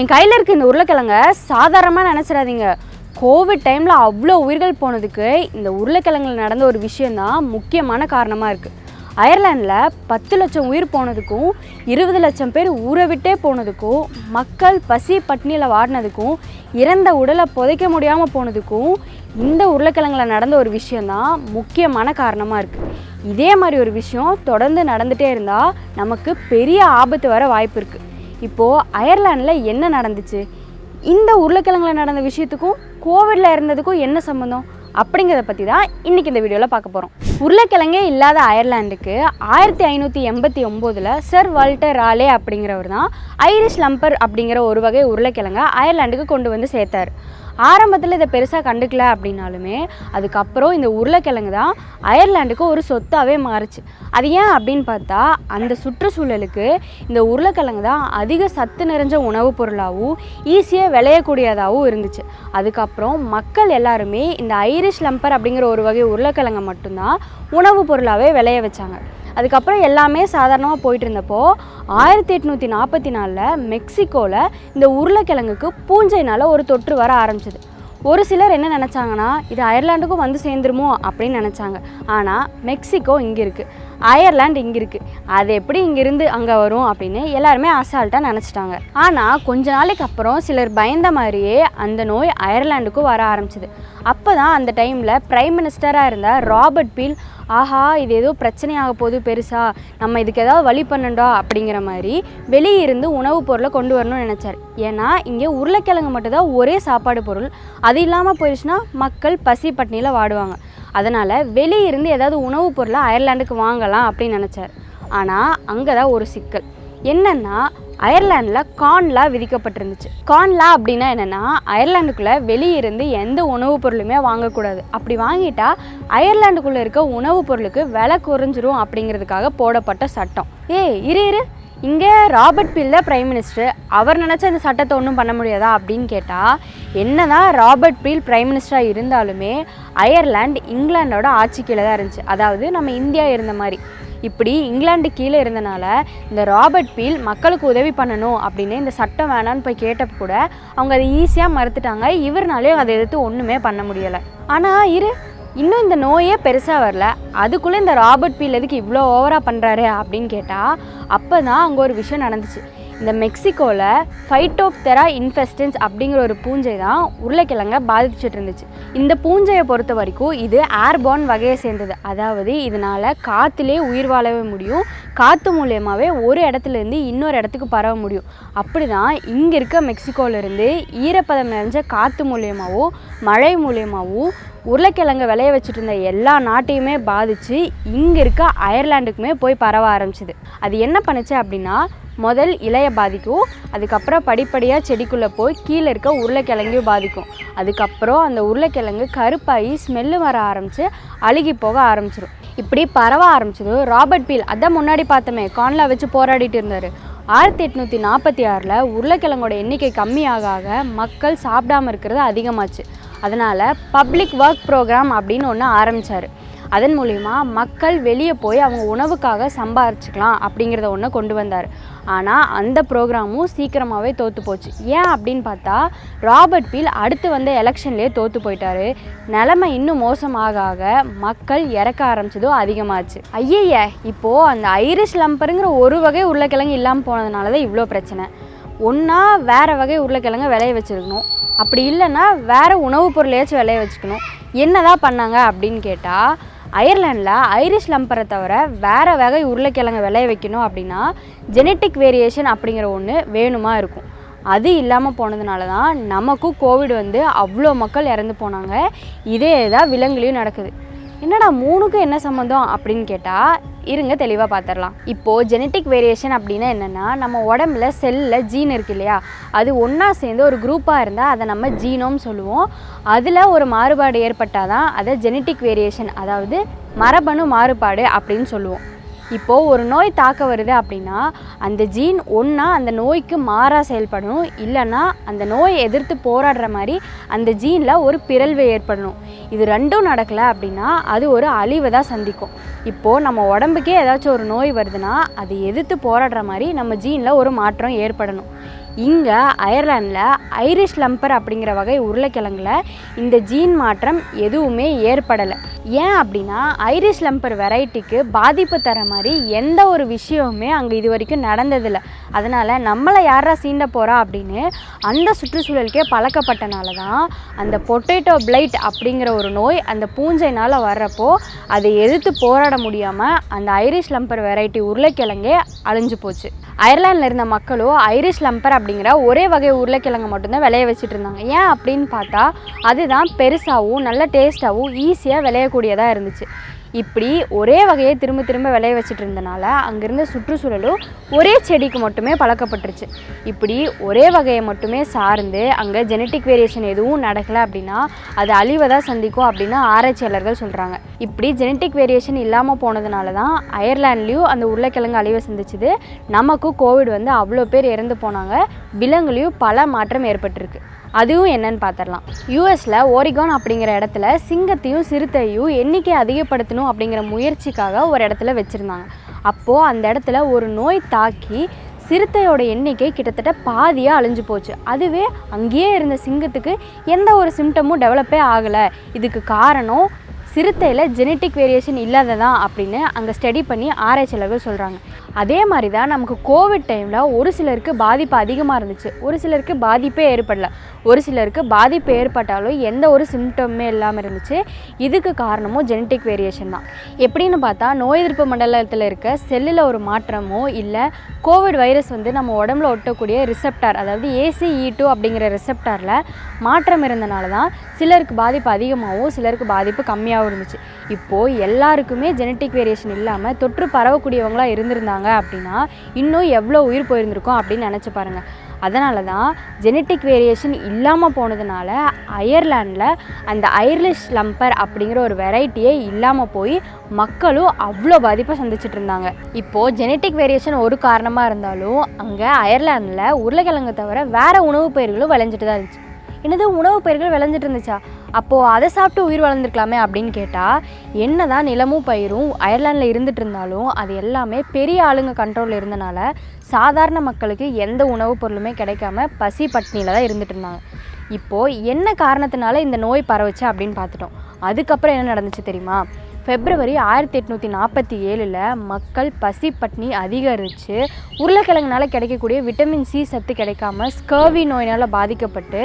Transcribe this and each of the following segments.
என் கையில் இருக்க இந்த உருளைக்கிழங்க சாதாரணமாக நினச்சிடாதீங்க. கோவிட் டைமில் அவ்வளோ உயிர்கள் போனதுக்கு இந்த உருளைக்கிழங்கில் நடந்த ஒரு விஷயந்தான் முக்கியமான காரணமாக இருக்குது. அயர்லாண்டில் 10 லட்சம் உயிர் போனதுக்கும் 20 லட்சம் பேர் ஊரை விட்டே போனதுக்கும் மக்கள் பசி பட்னியில் வாடினதுக்கும் இறந்த உடலை புதைக்க முடியாமல் போனதுக்கும் இந்த உருளைக்கிழங்கில் நடந்த ஒரு விஷயந்தான் முக்கியமான காரணமாக இருக்குது. இதே மாதிரி ஒரு விஷயம் தொடர்ந்து நடந்துகிட்டே இருந்தால் நமக்கு பெரிய ஆபத்து வர வாய்ப்பு இருக்குது. இப்போது அயர்லாண்டில் என்ன நடந்துச்சு, இந்த உருளைக்கிழங்கில் நடந்த விஷயத்துக்கும் கோவிடில் இருந்ததுக்கும் என்ன சம்மந்தம் அப்படிங்கிறத பற்றி தான் இன்றைக்கி இந்த வீடியோவில் பார்க்க போகிறோம். உருளைக்கிழங்கே இல்லாத அயர்லாண்டுக்கு 1589 சர் வால்டர் ராலே அப்படிங்கிறவர் தான் ஐரிஷ் லம்பர் அப்படிங்கிற ஒரு வகை உருளைக்கிழங்க அயர்லாண்டுக்கு கொண்டு வந்து சேர்த்தார். ஆரம்பத்தில் இதை பெருசாக கண்டுக்கல அப்படின்னாலுமே அதுக்கப்புறம் இந்த உருளைக்கிழங்கு தான் அயர்லாண்டுக்கு ஒரு சொத்தாகவே மாறுச்சு. அது ஏன் அப்படின்னு பார்த்தா அந்த சுற்றுச்சூழலுக்கு இந்த உருளைக்கிழங்கு தான் அதிக சத்து நிறைஞ்ச உணவுப் பொருளாகவும் ஈஸியாக விளையக்கூடியதாகவும் இருந்துச்சு. அதுக்கப்புறம் மக்கள் எல்லாருமே இந்த ஐரிஷ் லம்பர் அப்படிங்கிற ஒரு வகை உருளைக்கிழங்கை மட்டும்தான் உணவுப் பொருளாகவே விளைய வச்சாங்க. அதுக்கப்புறம் எல்லாமே சாதாரணமாக போயிட்டு இருந்தப்போ 1844 மெக்சிகோவில் இந்த உருளைக்கிழங்குக்கு பூஞ்சைனால் ஒரு தொற்று வர ஆரம்பிச்சிது. ஒரு சிலர் என்ன நினச்சாங்கன்னா இது அயர்லாண்டுக்கும் வந்து சேர்ந்துருமோ அப்படின்னு நினச்சாங்க. ஆனால் மெக்சிகோ இங்கே இருக்குது, அயர்லாண்டு இங்கே இருக்குது, அது எப்படி இங்கேருந்து அங்கே வரும் அப்படின்னு எல்லாருமே அசால்ட்டாக நினச்சிட்டாங்க. ஆனால் கொஞ்ச நாளைக்கு அப்புறம் சிலர் பயந்த மாதிரியே அந்த நோய் அயர்லாண்டுக்கும் வர ஆரம்பிச்சிது. அப்போ தான் அந்த டைமில் பிரைம் மினிஸ்டராக இருந்த ராபர்ட் பீல், ஆஹா இது ஏதோ பிரச்சனையாக போகுது பெருசாக, நம்ம இதுக்கு ஏதாவது வழி பண்ணண்டா அப்படிங்கிற மாதிரி வெளியே இருந்து உணவுப் பொருளை கொண்டு வரணும்னு நினச்சார். ஏன்னா இங்கே உருளைக்கிழங்கு மட்டும்தான் ஒரே சாப்பாடு பொருள், அது இல்லாமல் போயிடுச்சுன்னா மக்கள் பசி பட்னியில் வாடுவாங்க. அதனால் வெளியே இருந்து ஏதாவது உணவுப் பொருளை அயர்லாண்டுக்கு வாங்கலாம் அப்படின்னு நினச்சார். ஆனால் அங்கே தான் ஒரு சிக்கல் என்னென்னா, அயர்லாண்டில் கான்லா விதிக்கப்பட்டிருந்துச்சு. கான்லா அப்படின்னா என்னென்னா, அயர்லாண்டுக்குள்ளே வெளியிருந்து எந்த உணவுப் பொருளுமே வாங்கக்கூடாது. அப்படி வாங்கிட்டா அயர்லாண்டுக்குள்ளே இருக்க உணவுப் பொருளுக்கு விலை குறைஞ்சிரும் அப்படிங்கிறதுக்காக போடப்பட்ட சட்டம். இரு இங்கே ராபர்ட் பீல் தான் பிரைம் மினிஸ்டர், அவர் நினச்சா இந்த சட்டத்தை ஒன்றும் பண்ண முடியாதா அப்படின்னு கேட்டால், என்ன தான் ராபர்ட் பீல் பிரைம் மினிஸ்டராக இருந்தாலுமே அயர்லாண்டு இங்கிலாண்டோட ஆட்சி கீழே தான் இருந்துச்சு. அதாவது நம்ம இந்தியா இருந்த மாதிரி. இப்படி இங்கிலாண்டு கீழே இருந்தனால இந்த ராபர்ட் பீல் மக்களுக்கு உதவி பண்ணணும் அப்படின்னு இந்த சட்டம் வேணான்னு போய் கேட்டப்போ கூட அவங்க அதை ஈஸியாக மறுத்துட்டாங்க. இவர்னாலேயும் அதை எதிர்த்து ஒன்றுமே பண்ண முடியலை. ஆனால் இன்னும் இந்த நோயே பெருசாக வரல, அதுக்குள்ளே இந்த ராபர்ட் பீல் எதுக்கு இவ்வளோ ஓவராக பண்ணுறாரு அப்படின்னு கேட்டால், அப்போ தான் அங்கே ஒரு விஷயம் நடந்துச்சு. இந்த மெக்சிகோவில் பைட்டோப்தெரா infestants அப்படிங்கிற ஒரு பூஞ்சை தான் உருளைக்கிழங்கை பாதிச்சுட்டு இருந்துச்சு. இந்த பூஞ்சையை பொறுத்த வரைக்கும் இது ஏர்போர்ன் வகையை சேர்ந்தது. அதாவது இதனால் காற்றுலே உயிர் வாழவே முடியும், காற்று மூலியமாகவே ஒரு இடத்துலேருந்து இன்னொரு இடத்துக்கு பரவ முடியும். அப்படி தான் இங்கே இருக்க மெக்சிகோவிலேருந்து ஈரப்பதம் நிறைஞ்ச காற்று மூலியமாகவும் மழை மூலியமாகவும் உருளைக்கிழங்கை விளைய வச்சுட்டு இருந்த எல்லா நாட்டையுமே பாதித்து இங்கே இருக்க அயர்லாண்டுக்குமே போய் பரவ ஆரம்பிச்சிது. அது என்ன பண்ணுச்சு அப்படின்னா, முதல் இலையை பாதிக்கும், அதுக்கப்புறம் படிப்படியாக செடிக்குள்ளே போய் கீழே இருக்க உருளைக்கிழங்கையும் பாதிக்கும். அதுக்கப்புறம் அந்த உருளைக்கிழங்கு கருப்பாகி ஸ்மெல்லு வர ஆரம்பித்து அழுகி போக ஆரம்பிச்சிடும். இப்படி பரவ ஆரம்பிச்சதும் ராபர்ட் பீல், அதான் முன்னாடி பார்த்தோமே கான்லா வச்சு போராடிட்டு இருந்தார். 1846 உருளைக்கிழங்கோட எண்ணிக்கை கம்மியாக ஆக மக்கள் சாப்பிடாமல் இருக்கிறது அதிகமாச்சு. அதனால் பப்ளிக் ஒர்க் ப்ரோக்ராம் அப்படின்னு ஒன்று ஆரம்பித்தார். அதன் மூலிமா மக்கள் வெளியே போய் அவங்க உணவுக்காக சம்பாரிச்சிக்கலாம் அப்படிங்கிறத ஒன்று கொண்டு வந்தார். ஆனால் அந்த ப்ரோக்ராமும் சீக்கிரமாகவே தோற்று போச்சு. ஏன் அப்படின்னு பார்த்தா ராபர்ட் பீல் அடுத்து வந்த எலெக்ஷன்லேயே தோற்று போயிட்டார். நிலைமை இன்னும் மோசமாக ஆக மக்கள் இறக்க ஆரம்பிச்சதும் அதிகமாச்சு. இப்போது அந்த ஐரிஷ் லம்பருங்கிற ஒரு வகை உருளைக்கிழங்கு இல்லாமல் போனதுனால தான் இவ்வளோ பிரச்சனை. ஒன்றா வேறு வகை உருளைக்கிழங்க விளைய வச்சுருக்கணும், அப்படி இல்லைன்னா வேறு உணவுப் பொருளையாச்சும் விளைய வச்சுக்கணும். என்ன தான் பண்ணாங்க அப்படின்னு கேட்டால், அயர்லாண்டில் ஐரிஷ் லம்பரை தவிர வேறு வகை உருளைக்கிழங்கு விளைய வைக்கணும் அப்படின்னா ஜெனட்டிக் வேரியேஷன் அப்படிங்கிற ஒன்று வேணுமா இருக்கும். அது இல்லாமல் போனதுனால தான் நமக்கும் கோவிட் வந்து அவ்வளோ மக்கள் இறந்து போனாங்க. இதே தான் விலங்குலையும் நடக்குது. என்னடா மூணுக்கும் என்ன சம்மந்தம் அப்படின்னு கேட்டால், இருங்க தெளிவாக பார்த்துடலாம். இப்போது ஜெனட்டிக் வேரியேஷன் அப்படின்னா என்னென்னா, நம்ம உடம்புல செல்லில் ஜீன் இருக்கு இல்லையா, அது ஒன்றா சேர்ந்து ஒரு குரூப்பாக இருந்தால் அதை நம்ம ஜீனோம் சொல்லுவோம். அதில் ஒரு மாறுபாடு ஏற்பட்டால் தான் அதை ஜெனட்டிக் வேரியேஷன், அதாவது மரபணு மாறுபாடு அப்படின்னு சொல்லுவோம். இப்போது ஒரு நோய் தாக்க வருது அப்படின்னா அந்த ஜீன் ஒன்றா அந்த நோய்க்கு மாறாக செயல்படணும், இல்லைன்னா அந்த நோயை எதிர்த்து போராடுற மாதிரி அந்த ஜீனில் ஒரு பிறழ்வு ஏற்படணும். இது ரெண்டும் நடக்கலை அப்படின்னா அது ஒரு அழிவை தான் சந்திக்கும். இப்போது நம்ம உடம்புக்கே ஏதாச்சும் ஒரு நோய் வருதுன்னா அதை எதிர்த்து போராடுற மாதிரி நம்ம ஜீனில் ஒரு மாற்றம் ஏற்படணும். இங்கே அயர்லாண்டில் ஐரிஷ் லம்பர் அப்படிங்கிற வகை உருளைக்கிழங்குல இந்த ஜீன் மாற்றம் எதுவுமே ஏற்படலை. ஏன் அப்படின்னா ஐரிஷ் லம்பர் வெரைட்டிக்கு பாதிப்பு தர மாதிரி எந்த ஒரு விஷயமுமே அங்கே இது வரைக்கும் நடந்ததில்லை. அதனால் நம்மளை யாரா சீண்ட போகிறா அப்படின்னு அந்த சுற்றுச்சூழலுக்கே பழக்கப்பட்டனால தான் அந்த பொட்டேட்டோ பிளைட் அப்படிங்கிற ஒரு நோய் அந்த பூஞ்சைனால் வர்றப்போ அதை எதிர்த்து போராட முடியாமல் அந்த ஐரிஷ் லம்பர் வெரைட்டி உருளைக்கிழங்கே அழிஞ்சு போச்சு. அயர்லாண்டில் இருந்த மக்களும் ஐரிஷ் லம்பர் அப்படிங்கிற ஒரே வகை உருளைக்கிழங்கு மட்டும்தான் விளைய வச்சுட்டு இருந்தாங்க. ஏன் அப்படின்னு பார்த்தா அதுதான் பெருசாகவும் நல்ல டேஸ்ட்டாகவும் ஈஸியாக விளையக்கூடியதாக இருந்துச்சு. இப்படி ஒரே வகையை திரும்ப திரும்ப விளைய வச்சுட்டு இருந்தனால அங்கேருந்த சுற்றுச்சூழலும் ஒரே செடிக்கு மட்டுமே பழக்கப்பட்டுருச்சு. இப்படி ஒரே வகையை மட்டுமே சார்ந்து அங்கே ஜெனட்டிக் வேரியேஷன் எதுவும் நடக்கலை அப்படின்னா அது அழிவதாக சந்திக்கும் அப்படின்னு ஆராய்ச்சியாளர்கள் சொல்கிறாங்க. இப்படி ஜெனட்டிக் வேரியேஷன் இல்லாமல் போனதுனால தான் அயர்லாண்ட்லேயும் அந்த உருளைக்கிழங்கு அழிவை சந்திச்சுது. நமக்கும் கோவிட் வந்து அவ்வளோ பேர் இறந்து போனாங்க. விலங்குலையும் பல மாற்றம் ஏற்பட்டிருக்கு. அதுவும் என்னன்னு பார்த்துடலாம். யூஎஸில் ஓரிகான் அப்படிங்கிற இடத்துல சிங்கத்தையும் சிறுத்தையும் எண்ணிக்கை அதிகப்படுத்தணும் அப்படிங்கிற முயற்சிக்காக ஒரு இடத்துல வச்சுருந்தாங்க. அப்போது அந்த இடத்துல ஒரு நோய் தாக்கி சிறுத்தையோட எண்ணிக்கை கிட்டத்தட்ட பாதியாக அழிஞ்சு போச்சு. அதுவே அங்கேயே இருந்த சிங்கத்துக்கு எந்த ஒரு சிம்டமும் டெவலப்பே ஆகலை. இதுக்கு காரணம் சிறுத்தையில் ஜெனட்டிக் வேரியேஷன் இல்லாததான் அப்படின்னு அங்கே ஸ்டடி பண்ணி ஆராய்ச்சியாளர்கள் சொல்கிறாங்க. அதே மாதிரி தான் நமக்கு கோவிட் டைமில் ஒரு சிலருக்கு பாதிப்பு அதிகமாக இருந்துச்சு, ஒரு சிலருக்கு பாதிப்பே ஏற்படலை, ஒரு சிலருக்கு பாதிப்பு ஏற்பட்டாலும் எந்த ஒரு சிம்டமுமே இல்லாமல் இருந்துச்சு. இதுக்கு காரணமும் ஜெனட்டிக் வேரியேஷன் தான். எப்படின்னு பார்த்தா நோய் எதிர்ப்பு மண்டலத்தில் இருக்க செல்லில் ஒரு மாற்றமோ இல்லை கோவிட் வைரஸ் வந்து நம்ம உடம்புல ஒட்டக்கூடிய ரிசெப்டார், அதாவது ACE2 அப்படிங்கிற ரிசெப்டாரில் மாற்றம் இருந்தனால தான் சிலருக்கு பாதிப்பு அதிகமாகவும் சிலருக்கு பாதிப்பு கம்மியாகவும் இருந்துச்சு. இப்போது எல்லாருக்குமே ஜெனட்டிக் வேரியேஷன் இல்லாமல் தொற்று பரவக்கூடியவங்களாக இருந்திருந்தாங்க அப்படின்னா இன்னும் எவ்வளோ உயிர் போயிருந்திருக்கும் அப்படின்னு நினச்சி பாருங்கள். அதனால தான் ஜெனட்டிக் வேரியேஷன் இல்லாமல் போனதுனால அயர்லாண்டில் அந்த ஐரிஷ் லம்பர் அப்படிங்கிற ஒரு வெரைட்டியே இல்லாமல் போய் மக்களும் அவ்வளோ பாதிப்பை சந்திச்சுட்டு இருந்தாங்க. இப்போது ஜெனட்டிக் வேரியேஷன் ஒரு காரணமாக இருந்தாலும் அங்கே அயர்லாண்டில் உருளைக்கிழங்கு தவிர வேறு உணவு பயிர்களும் விளைஞ்சிட்டு தான் இருந்துச்சு. என்னது உணவு பயிர்கள் விளைஞ்சிட்டு இருந்துச்சா? அப்போது அதை சாப்பிட்டு உயிர் வளர்ந்துருக்கலாமே அப்படின்னு கேட்டால், என்ன தான் நிலமும் பயிரும் அயர்லாண்டில் இருந்துகிட்டு இருந்தாலும் அது எல்லாமே பெரிய ஆளுங்க கண்ட்ரோலில் இருந்தனால சாதாரண மக்களுக்கு எந்த உணவுப் பொருளுமே கிடைக்காம பசி பட்டினியில் தான் இருந்துகிட்டு இருந்தாங்க. இப்போது என்ன காரணத்தினால இந்த நோய் பரவுச்சு அப்படின்னு பார்த்துட்டோம். அதுக்கப்புறம் என்ன நடந்துச்சு தெரியுமா? February 1847 மக்கள் பசி பட்னி அதிகரித்து உருளைக்கிழங்குனால கிடைக்கக்கூடிய விட்டமின் C சத்து கிடைக்காம ஸ்கர்வி நோயினால் பாதிக்கப்பட்டு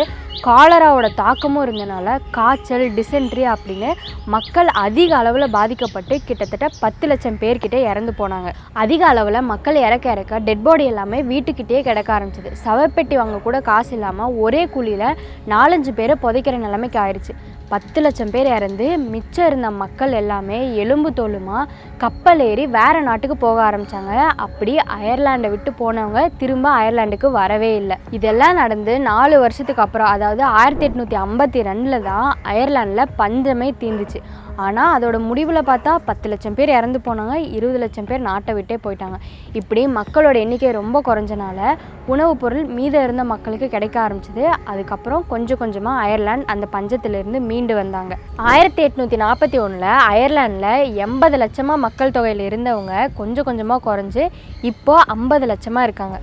காலராவோட தாக்கமும் இருந்தனால காய்ச்சல், டிசென்ட்ரி அப்படின்னு மக்கள் அதிக அளவில் பாதிக்கப்பட்டு கிட்டத்தட்ட 10 லட்சம் பேர்கிட்ட இறந்து போனாங்க. அதிக அளவில் மக்கள் இறக்க டெட் பாடி எல்லாமே வீட்டுக்கிட்டே கிடக்க ஆரம்பிச்சிது. சவப்பெட்டி வாங்க கூட காசு இல்லாமல் ஒரே குழியில் 4-5 பேரை புதைக்கிற நிலைமைக்கு ஆயிடுச்சு. 10 லட்சம் பேர் இறந்து மிச்சம் இருந்த மக்கள் எல்லாமே எலும்பு தோலுமா கப்பல் ஏறி வேறு நாட்டுக்கு போக ஆரம்பித்தாங்க. அப்படி அயர்லாண்டை விட்டு போனவங்க திரும்ப அயர்லாண்டுக்கு வரவே இல்லை. இதெல்லாம் நடந்து 4 வருஷத்துக்கு அப்புறம், அதாவது 1852 தான் அயர்லாண்டில் பஞ்சமே தீர்ந்துச்சு. ஆனால் அதோட முடிவில் பார்த்தா 10 லட்சம் பேர் இறந்து போனாங்க, 20 லட்சம் பேர் நாட்டை விட்டே போயிட்டாங்க. இப்படி மக்களோட எண்ணிக்கை ரொம்ப குறைஞ்சனால உணவுப் பொருள் மீத இருந்த மக்களுக்கு கிடைக்க ஆரம்பிச்சிது. அதுக்கப்புறம் கொஞ்சம் கொஞ்சமாக அயர்லாந்து அந்த பஞ்சத்திலிருந்து மீண்டு வந்தாங்க. 1841 அயர்லாண்டில் 80 லட்சமாக மக்கள் தொகையில் இருந்தவங்க கொஞ்சம் கொஞ்சமாக குறைஞ்சி இப்போ 50 லட்சமாக இருக்காங்க.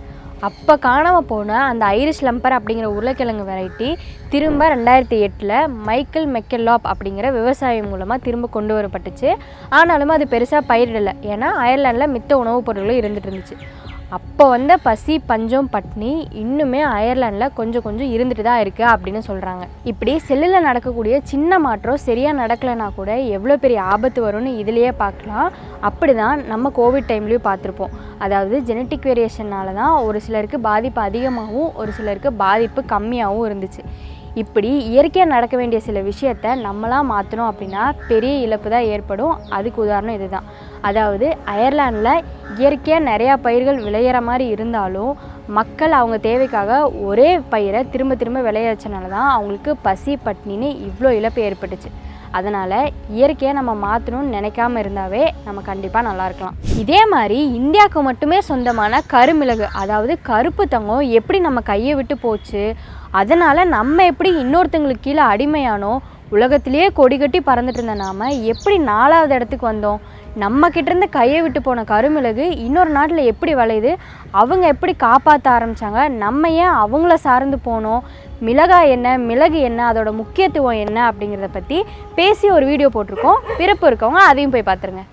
அப்போ காணாமல் போன அந்த ஐரிஷ் லம்பர் அப்படிங்கிற உருளைக்கிழங்கு வெரைட்டி திரும்ப 2008 மைக்கேல் மெக்கெல்லாப் அப்படிங்கிற விவசாயம் மூலமாக திரும்ப கொண்டு வரப்பட்டுச்சு. ஆனாலும் அது பெருசாக பயிரிடலை, ஏன்னா அயர்லாண்டில் மித்த உணவுப் பொருட்களும் இருந்துகிட்டு இருந்துச்சு. அப்போ வந்த பசி, பஞ்சம், பட்னி இன்னுமே அயர்லாண்டில் கொஞ்சம் கொஞ்சம் இருந்துட்டு தான் இருக்குது அப்படின்னு சொல்கிறாங்க. இப்படி செல்லில் நடக்கக்கூடிய சின்ன மாற்றம் சரியாக நடக்கலைன்னா கூட எவ்வளோ பெரிய ஆபத்து வரும்னு இதிலேயே பார்க்கலாம். அப்படி தான் நம்ம கோவிட் டைம்லேயும் பார்த்துருப்போம். அதாவது ஜெனட்டிக் வேரியேஷனால் தான் ஒரு சிலருக்கு பாதிப்பு அதிகமாகவும் ஒரு சிலருக்கு பாதிப்பு கம்மியாகவும் இருந்துச்சு. இப்படி இயற்கையாக நடக்க வேண்டிய சில விஷயத்தை நம்மளாம் மாற்றணும் அப்படின்னா பெரிய இழப்பு தான் ஏற்படும். அதுக்கு உதாரணம் இது தான். அதாவது அயர்லாண்டில் இயற்கையாக நிறையா பயிர்கள் விளையிற மாதிரி இருந்தாலும் மக்கள் அவங்க தேவைக்காக ஒரே பயிரை திரும்ப திரும்ப விளைய வச்சனால தான் அவங்களுக்கு பசி பட்னின்னு இவ்வளோ இழப்பு ஏற்பட்டுச்சு. அதனால் இயற்கையை நம்ம மாற்றணும்னு நினைக்காம இருந்தாவே நம்ம கண்டிப்பாக நல்லா இருக்கலாம். இதே மாதிரி இந்தியாவுக்கு மட்டுமே சொந்தமான கருமிளகு, அதாவது கருப்பு தங்கம் எப்படி நம்ம கையை விட்டு போச்சு, அதனால் நம்ம எப்படி இன்னொருத்தங்களுக்கு கீழே அடிமையானோம், உலகத்திலேயே கொடி கட்டி பறந்துட்டு இருந்த நாம் எப்படி 4வது இடத்துக்கு வந்தோம்? நம்ம கிட்டேருந்து கையை விட்டு போன கருமிளகு இன்னொரு நாட்டில் எப்படி விளையுது, அவங்க எப்படி காப்பாற்ற ஆரம்பித்தாங்க, நம்ம ஏன் அவங்கள சார்ந்து போனோம், மிளகாய் என்ன, மிளகு என்ன, அதோட முக்கியத்துவம் என்ன அப்படிங்கிறத பற்றி பேசி ஒரு வீடியோ போட்டிருக்கோம். விருப்பம் இருக்கவங்க அதையும் போய் பார்த்துருங்க.